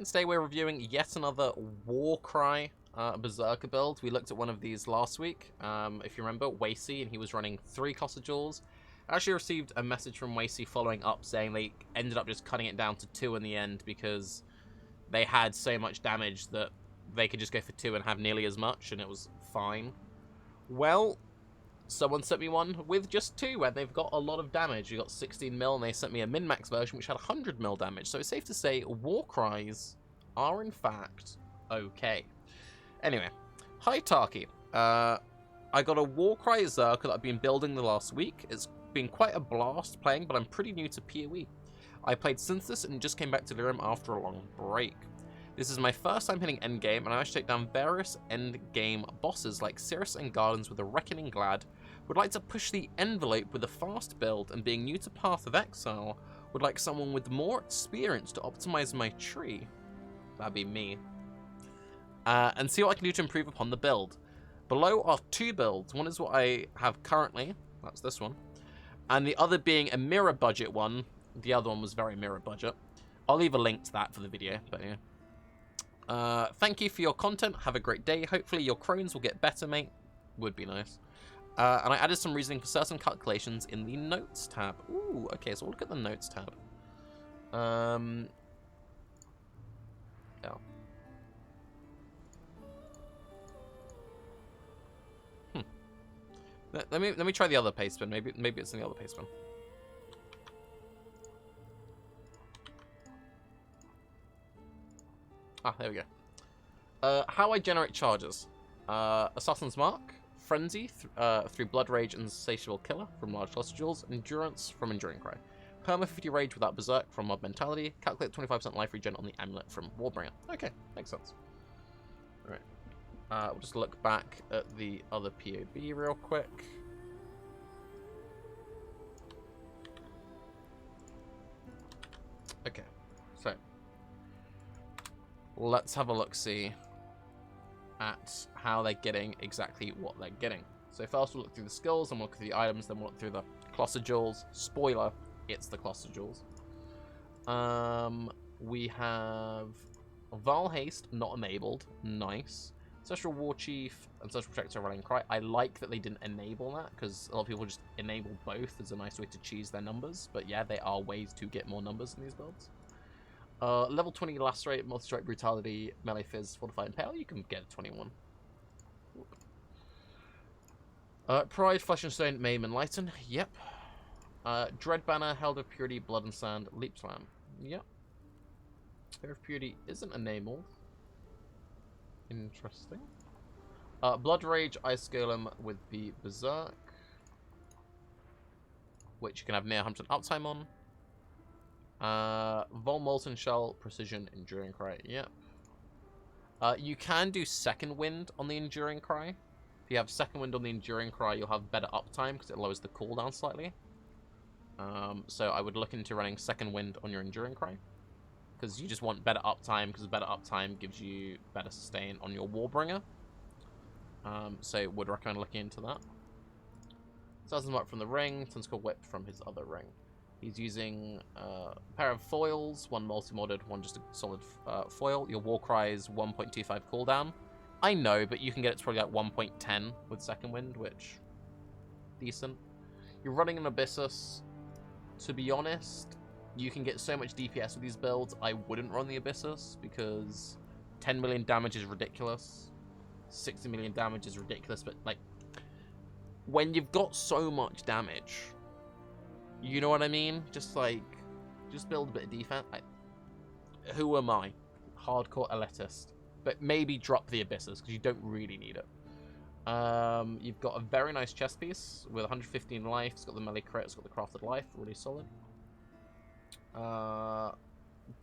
Today we're reviewing yet another WarCry Berserker build. We looked at one of these last week, if you remember, Wasey, and he was running 3 cluster jewels. I actually received a message from Wasey following up saying they ended up just cutting it down to 2 in the end because they had so much damage that they could just go for 2 and have nearly as much, and it was fine. Well, someone sent me one with just 2, where they've got a lot of damage. You got 16 mil, and they sent me a min-max version which had 100 mil damage. So it's safe to say WarCries are in fact okay. Anyway, hi Tarke. I got a WarCry Zerker that I've been building the last week. It's been quite a blast playing, but I'm pretty new to PoE. I played Synthesis and just came back to Delirium after a long break. This is my first time hitting endgame, and I managed to take down various endgame bosses like Cirrus and Gardens with a Reckoning Glad. Would like to push the envelope with a fast build, and being new to Path of Exile, would like someone with more experience to optimize my tree. That'd be me. And see what I can do to improve upon the build. Below are 2 builds. One is what I have currently, that's this one, and the other being a mirror budget one. The other one was very mirror budget. I'll leave a link to that for the video, but yeah. Thank you for your content. Have a great day. Hopefully your crones will get better, mate. Would be nice. And I added some reasoning for certain calculations in the notes tab. Ooh, okay, so we'll look at the notes tab. Yeah. Let me try the other paste bin. Maybe it's in the other paste bin. Ah, there we go. How I generate charges. Assassin's Mark, Frenzy through Blood Rage and Insatiable Killer from Large Cluster Jewels, Endurance from Enduring Cry, Perma 50 Rage without Berserk from Mob Mentality, Calculate 25% life regen on the Amulet from Warbringer. Okay, makes sense. Alright. We'll just look back at the other POB real quick. Okay, so let's have a look-see at how they're getting exactly what they're getting. So first we'll look through the skills, then we'll look through the items, then we'll look through the cluster jewels. Spoiler, it's the cluster jewels. We have Val Haste not enabled. Nice. Ancestral War Chief, Ancestral Protector, Rallying Cry. I like that they didn't enable that, because a lot of people just enable both as a nice way to cheese their numbers. But yeah, there are ways to get more numbers in these builds. Level 20 Lacerate, Multi-Strike Brutality, Melee Fizz, Fortify Impale. You can get a 21. Pride, Flesh and Stone, Maim and Lighten. Yep. Dread Banner, Held of Purity, Blood and Sand, Leap Slam. Yep. Fear of Purity isn't enabled. Interesting. Blood Rage, Ice Golem with the Berserk, which you can have near 100% uptime on. Vol Molten Shell, Precision, Enduring Cry. Yep. You can do Second Wind on the Enduring Cry. If you have Second Wind on the Enduring Cry, you'll have better uptime because it lowers the cooldown slightly. So I would look into running Second Wind on your Enduring Cry, because you just want better uptime, because better uptime gives you better sustain on your Warbringer. So would recommend looking into that. Assassin's Mark from the ring, Tentacle Whip from his other ring. He's using a pair of foils, one multi-modded, one just a solid foil. Your WarCry is 1.25 cooldown. I know, but you can get it to probably like 1.10 with Second Wind, which decent. You're running an Abyssus. To be honest, you can get so much DPS with these builds. I wouldn't run the Abyssus because 10 million damage is ridiculous. 60 million damage is ridiculous, but like when you've got so much damage, you know what I mean? Just build a bit of defense. Who am I? Hardcore elitist. But maybe drop the Abyssus because you don't really need it. You've got a very nice chest piece with 115 life. It's got the melee crit. It's got the crafted life. Really solid.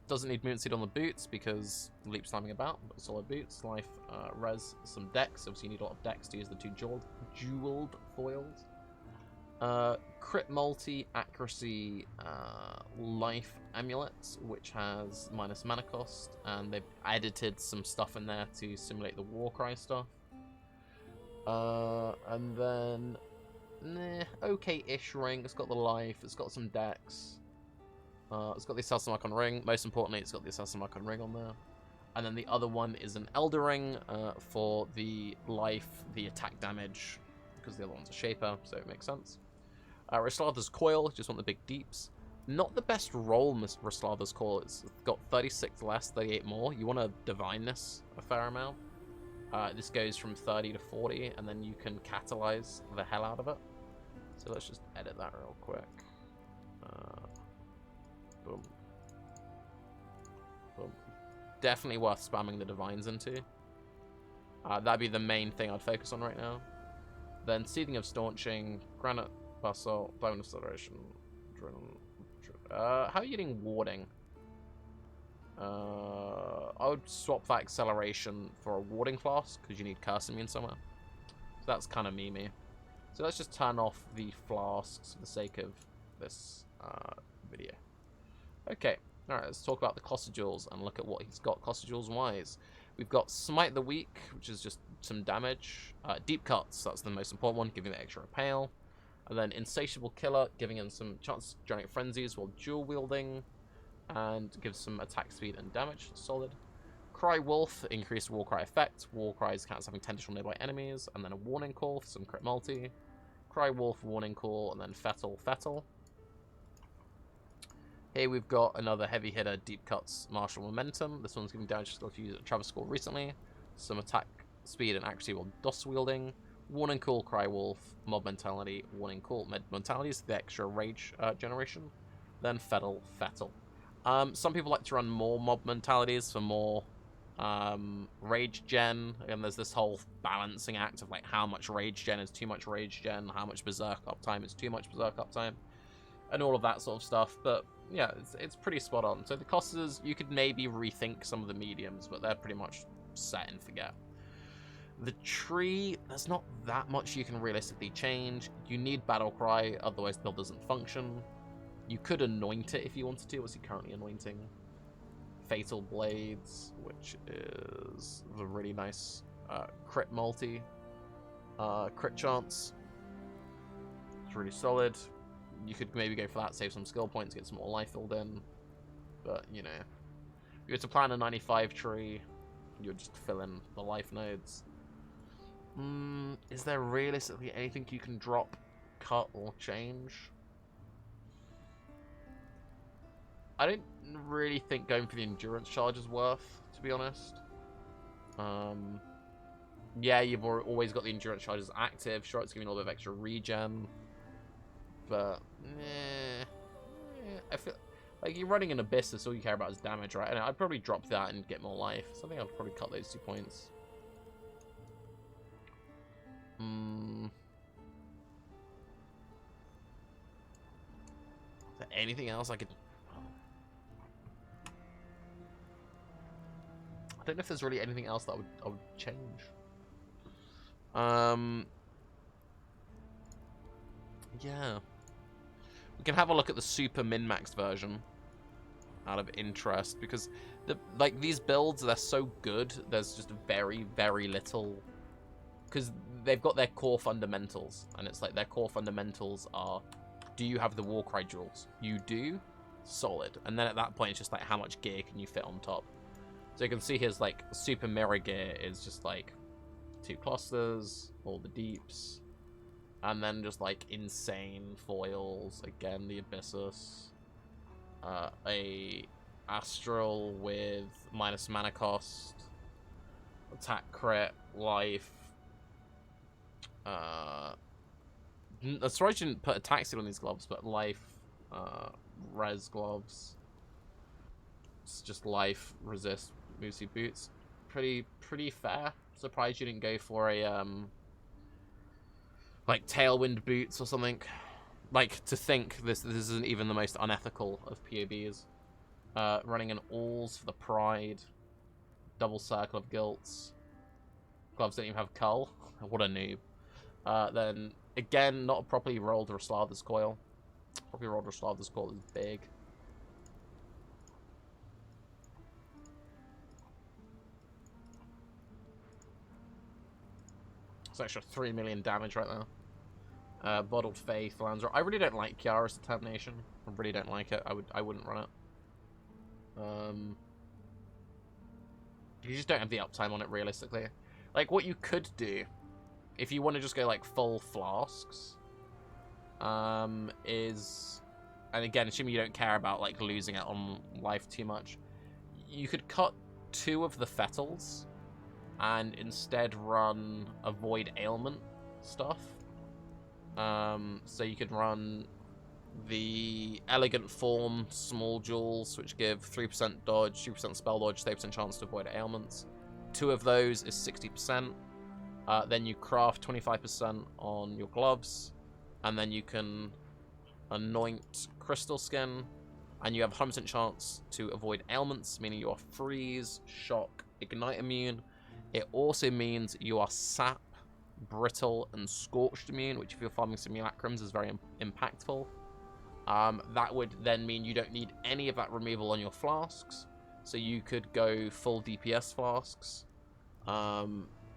Doesn't need Mutant Seed on the boots because leap slamming about, but solid boots, life, res, some dex. Obviously you need a lot of dex to use the 2 jeweled foils. Crit multi, accuracy, life amulets, which has minus mana cost, and they've edited some stuff in there to simulate the WarCry stuff. And then, okay-ish ring. It's got the life, it's got some dex. It's got the Assassin Icon ring. Most importantly, it's got the Assassin Icon ring on there. And then the other one is an Elder Ring for the life, the attack damage, because the other one's a Shaper, so it makes sense. Restlather's Coil, just want the big deeps. Not the best roll, Restlather's Coil. It's got 36 less, 38 more. You want to divine this a fair amount. This goes from 30 to 40, and then you can catalyze the hell out of it. So let's just edit that real quick. Boom. Boom. Definitely worth spamming the divines into. That'd be the main thing I'd focus on right now. Then Seething of Staunching, Granite Basalt, Diamond Acceleration. How are you getting Warding? I would swap that Acceleration for a Warding Flask, because you need Curse Immune somewhere. So that's kind of memey. So let's just turn off the Flasks for the sake of this video. Okay, alright, let's talk about the Cluster Jewels and look at what he's got Cluster Jewels wise. We've got Smite the Weak, which is just some damage. Deep Cuts, that's the most important one, giving the extra repel. And then Insatiable Killer, giving him some chance to generate frenzies while dual wielding. And gives some attack speed and damage, solid. Cry Wolf, increased WarCry effect. WarCries counts having 10 additional nearby enemies. And then a Warning Call for some crit multi. Cry Wolf, Warning Call, and then Fettle. Here we've got another heavy hitter, Deep Cuts, Martial Momentum. This one's giving damage skill if you use a Travis score recently. Some attack speed and accuracy while DOS wielding. Warning Call, Cry Wolf, Mob Mentality, Warning Call, Mentality is the extra rage generation. Then Fettle. Some people like to run more Mob Mentalities for more rage gen. Again, there's this whole balancing act of like how much rage gen is too much rage gen, how much berserk uptime is too much berserk uptime, and all of that sort of stuff. But yeah, it's pretty spot on. So the clusters, you could maybe rethink some of the mediums, but they're pretty much set and forget. The tree, there's not that much you can realistically change. You need Battle Cry, otherwise the build doesn't function. You could anoint it if you wanted to. What's he currently anointing? Fatal Blades, which is the really nice crit multi. Crit chance. It's really solid. You could maybe go for that, save some skill points, get some more life filled in. But, you know, if you were to plan a 95 tree, you would just fill in the life nodes. Is there realistically anything you can drop, cut, or change? I don't really think going for the endurance charge is worth, to be honest. Yeah, you've always got the endurance charges active. Sure, it's giving a little bit of extra regen. But, I feel like you're running an Abyss, that's all you care about is damage, right? And I'd probably drop that and get more life. So I think I'd probably cut those 2 points. Is there anything else I could... I don't know if there's really anything else that I would change. Yeah. We can have a look at the super min-maxed version out of interest, because like these builds, they're so good, there's just very, very little, because they've got their core fundamentals, and it's like their core fundamentals are, do you have the WarCry jewels? You do? Solid. And then at that point, it's just like, how much gear can you fit on top? So you can see his like super mirror gear is just like 2 clusters, all the deeps, and then just like insane foils. Again, the Abyssus, a Astral with minus mana cost, attack crit, life. Sorry I didn't put attack seal on these gloves, but life, res gloves. It's just life, resist, Moosey boots. Pretty fair. Surprised you didn't go for a like tailwind boots or something. Like, to think this isn't even the most unethical of POBs. Running an alls for the pride, double circle of guilts. Gloves don't even have cull. What a noob. Then again, not properly rolled Restlather's Coil. Properly rolled Restlather's Coil is big. It's extra 3 million damage right now. Bottled Faith, Lancer. I really don't like Kiara's Determination. I really don't like it. I wouldn't run it. You just don't have the uptime on it realistically. Like what you could do, if you want to just go like full flasks, is, and again, assuming you don't care about like losing out on life too much, you could cut 2 of the Fetals and instead run Avoid Ailment stuff. So you could run the Elegant Form small jewels, which give 3% dodge, 2% spell dodge, 30% chance to avoid ailments. 2 of those is 60%. Then you craft 25% on your gloves, and then you can anoint Crystal Skin, and you have 100% chance to avoid ailments, meaning you are freeze, shock, ignite immune. It also means you are sap, brittle, and scorched immune, which if you're farming simulacrums is very impactful. That would then mean you don't need any of that removal on your flasks, so you could go full DPS flasks.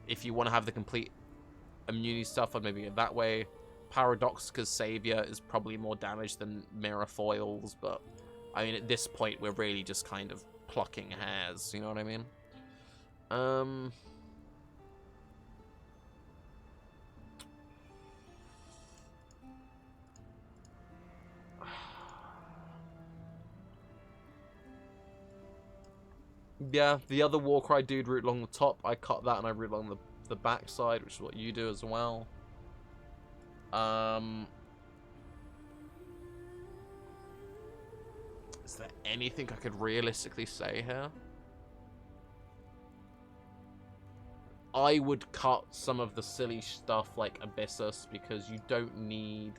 If you want to have the complete immunity stuff, I'd maybe go that way. Paradoxica's Savior is probably more damage than Mirror Foils, but I mean, at this point, we're really just kind of plucking hairs, you know what I mean? Yeah, the other WarCry dude route along the top, I cut that and I route along the back side, which is what you do as well. Is there anything I could realistically say here? I would cut some of the silly stuff like Abyssus, because you don't need...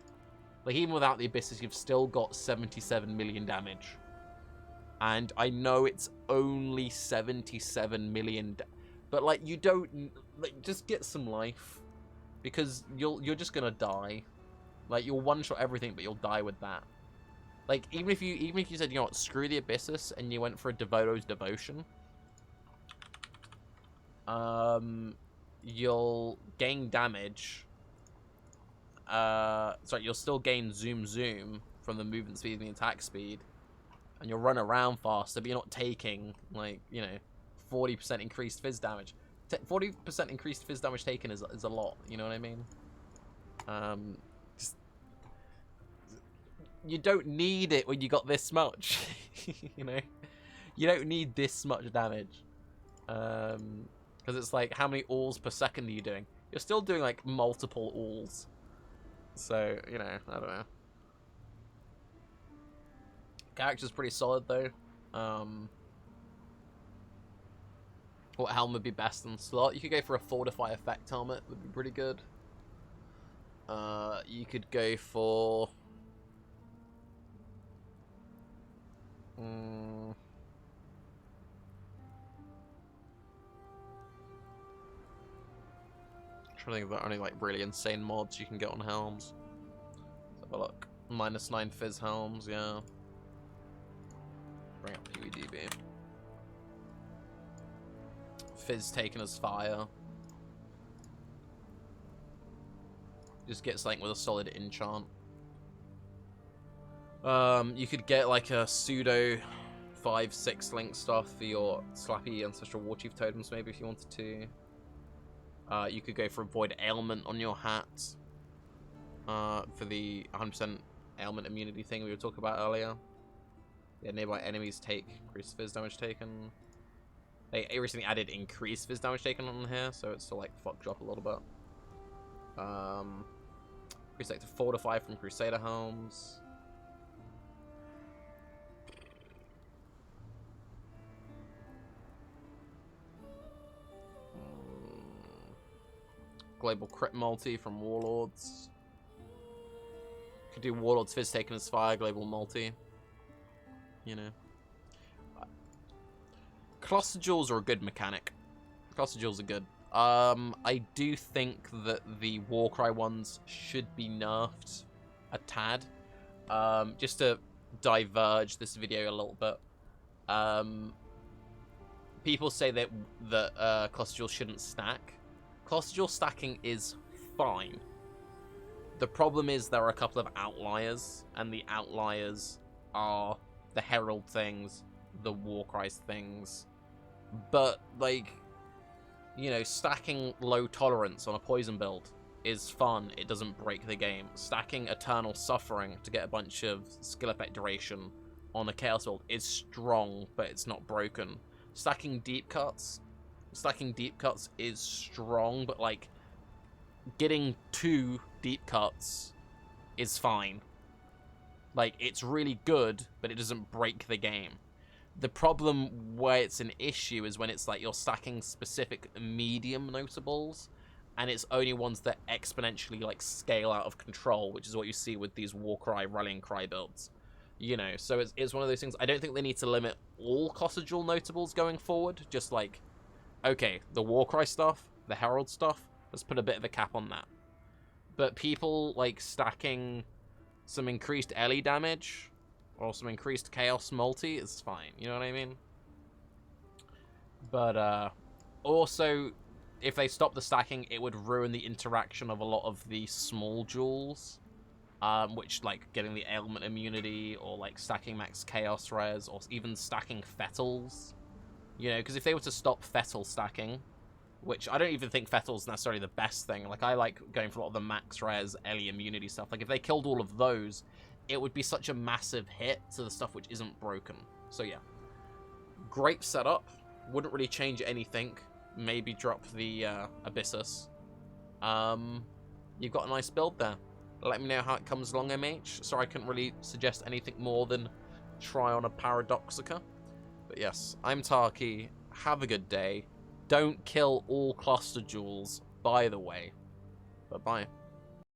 Like, even without the Abyssus, you've still got 77 million damage. And I know it's only 77 million, but like you don't like just get some life, because you're just gonna die. Like you'll one shot everything, but you'll die with that. Like even if you said, you know what, screw the Abyssus, and you went for a Devoto's Devotion, you'll gain damage. Sorry, you'll still gain zoom from the movement speed and the attack speed. And you'll run around faster, but you're not taking, like, you know, 40% increased fizz damage. 40% increased fizz damage taken is a lot, you know what I mean? Just, you don't need it when you got this much, you know? You don't need this much damage. Because it's like, how many alls per second are you doing? You're still doing, like, multiple alls. So, you know, I don't know. Character's pretty solid though. What helmet would be best in slot? You could go for a Fortify Effect helmet, would be pretty good. You could go for... trying to think about any like really insane mods you can get on helms. Let's have a look. -9 fizz helms, yeah. Bring up PvDB. Fizz taken as fire. Just get something with a solid enchant. You could get like a pseudo 5-6 link stuff for your slappy ancestral warchief totems, maybe, if you wanted to. You could go for avoid ailment on your hat. For the 100% ailment immunity thing we were talking about earlier. Yeah, nearby enemies take increased fizz damage taken. They recently added increased fizz damage taken on here, so it's still like fucked you up a little bit. Preselect to Fortify from Crusader Helms. Global Crit Multi from Warlords. Could do Warlords Fizz taken as fire, Global Multi. You know. Cluster Jewels are a good mechanic. Cluster Jewels are good. I do think that the WarCry ones should be nerfed a tad. Just to diverge this video a little bit. People say that Cluster Jewels shouldn't stack. Cluster Jewel stacking is fine. The problem is there are a couple of outliers, and the outliers are the Herald things, the Warcry things. But, like, you know, stacking low tolerance on a poison build is fun. It doesn't break the game. Stacking Eternal Suffering to get a bunch of skill effect duration on a Chaos build is strong, but it's not broken. Stacking deep cuts is strong, but, like, getting 2 deep cuts is fine. Like, it's really good, but it doesn't break the game. The problem where it's an issue is when it's like you're stacking specific medium notables, and it's only ones that exponentially like scale out of control, which is what you see with these Warcry, Rallying Cry builds. You know, so it's one of those things. I don't think they need to limit all Costa Jewel notables going forward. Just like, okay, the Warcry stuff, the Herald stuff, let's put a bit of a cap on that. But people like stacking some increased Ellie damage or some increased Chaos multi is fine, you know what I mean? But also, if they stop the stacking, it would ruin the interaction of a lot of the small jewels, which, like, getting the ailment immunity, or, like, stacking max Chaos res, or even stacking Fettles. You know, because if they were to stop Fettle stacking, which I don't even think Fettle's necessarily the best thing. Like, I like going for a lot of the max res, Ellie immunity stuff. Like, if they killed all of those, it would be such a massive hit to the stuff which isn't broken. So, yeah. Great setup. Wouldn't really change anything. Maybe drop the Abyssus. You've got a nice build there. Let me know how it comes along, MH. Sorry, I couldn't really suggest anything more than try on a Paradoxica. But yes, I'm Tarke. Have a good day. Don't kill all cluster jewels, by the way. Bye-bye.